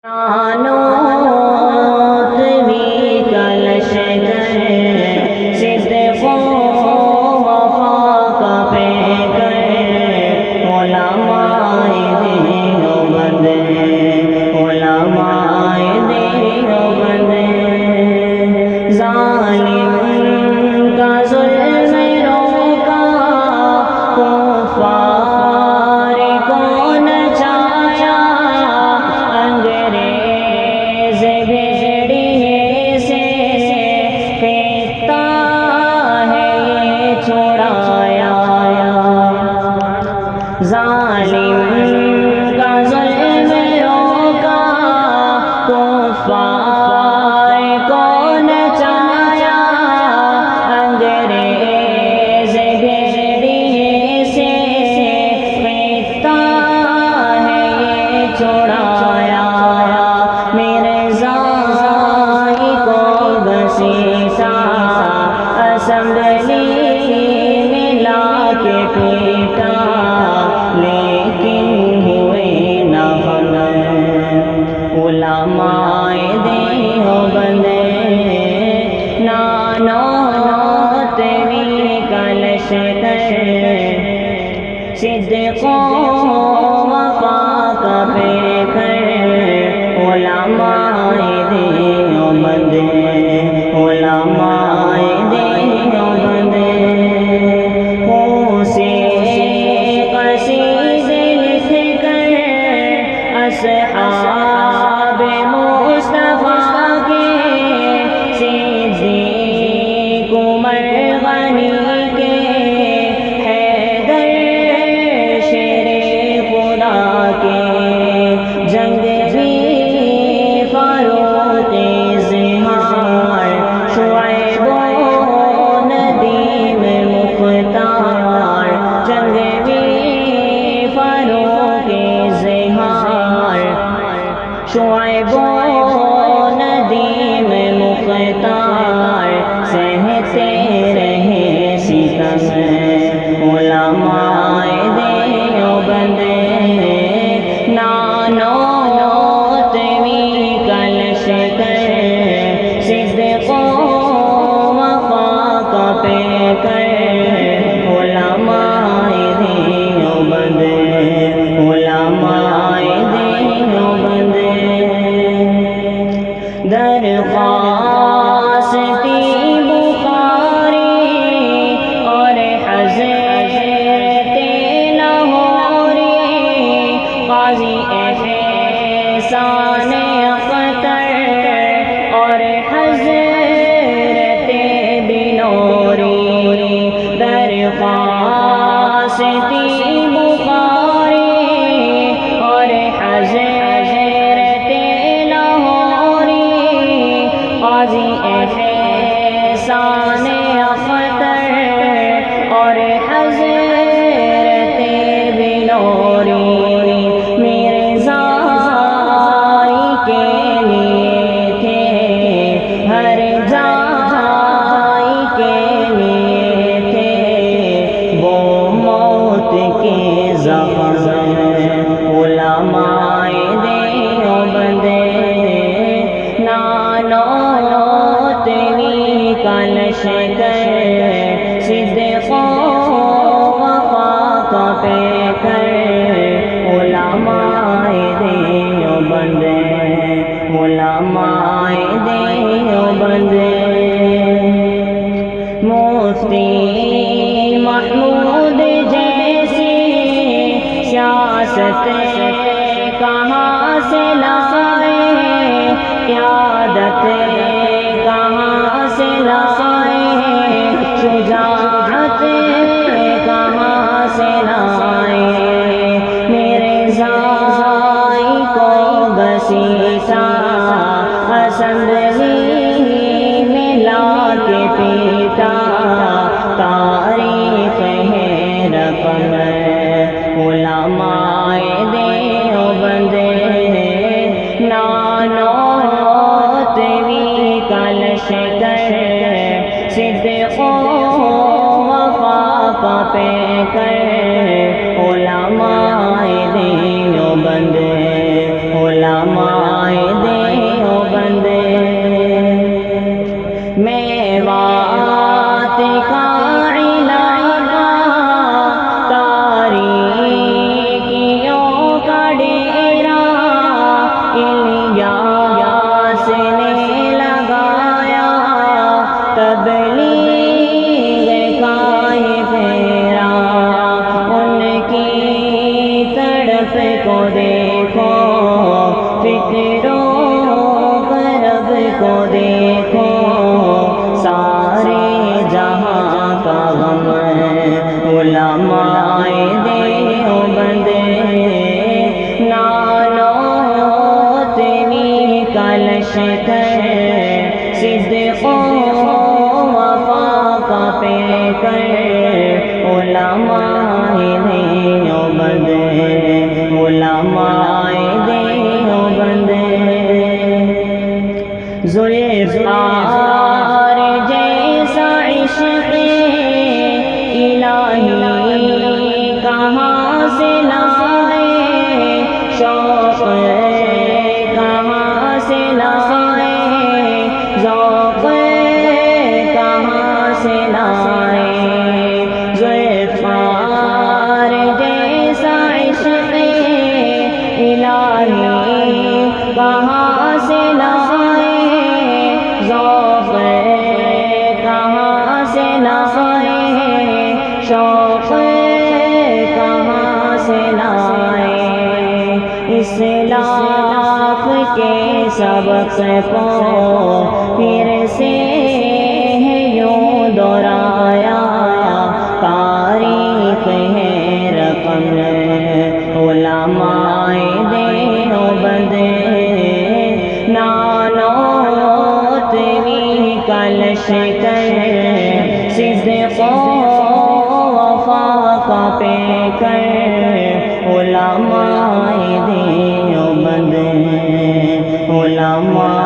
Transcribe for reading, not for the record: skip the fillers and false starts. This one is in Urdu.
نانوت بھی کلش کر صدق و وفا کا پے کر علماء دیوبند علماء دیوبند ظالم کا ظلم روکا کفار کو نچایا انگریز بھیڑیے سے خطہ ہے یہ چھڑایا ظالم کا ظلم روکا کفار کو نچایا انگریز بھیڑیے سے خطہ ہے یہ چھڑایا میرے زائی کو گھسیٹا اسمبلی میں لا کے پیٹا لیکن ہوئے نہ ہم علماء دیوبند نانوت بھی کلش کر صدق و وفا کا پے کر علماء دیوبند علماء دیوبند خون سے قصیدے لکھ کر اصحاب مصطفیٰ کے صدیق عمر غنی کے حیدر شیر خدا کے جنگ بھی فاروق زہار شعیب و ندیم مختار جنگ بھی فاروق زہار شعیب و ندیم مختار سہتے رہے ستم علماء دیوبند نانوت بھی کلش کر صدق و وفا کا پے کر علماء دیوبند علماء دیوبند درخواستی بخاری اور حضرت لاہوری قاضی احسان اختر اور حضرت بنوری درخواستی بخاری اور حضرت لاہوری قاضی احسان اختر اور حضرت بنوری میرے زائی کے لیے تھے ہر زائی کے لیے تھے وہ موت کے زخم علماء دیوبند نانوت بھی کلش کر صدق و وفا کا پے کر علماء دیوبند علماء دیوبند مفتی محمود جیسی سیاست کہاں سے لائے قیادت کہاں سے لائے شجاعت کہاں سے لائے میرے زائی کو گھسیٹا اسمبلی میں لا کے پیٹا تاریخ ہے رقم علماء دیوبند نانوت بھی کلش کر صدق و وفا کا پے کر علماء دیوبند علماء فکرو غرب کو دیکھو سارے جہاں کا غم علماء دیوبند نانوتویں کا لشکر صدق و وفا کا پیکر علماء دیوبند علماء دیوبند ذوالفقار جیسا عشق الہی کہاں سے لائے شوق کہاں سے لائے ذوق کہاں سے لائے ذوالفقار جیسا عشق الہی کہاں سے لائے ذوق کہاں سے لائے شوق کہاں سے لائے اسلاف کے سبق کو پھر سے یوں دہرایا تاریخ ہے رقم علماء دیوبند نانوتویں کا لشکر صدق و وفا کا پیکر علماء دیوبند علماء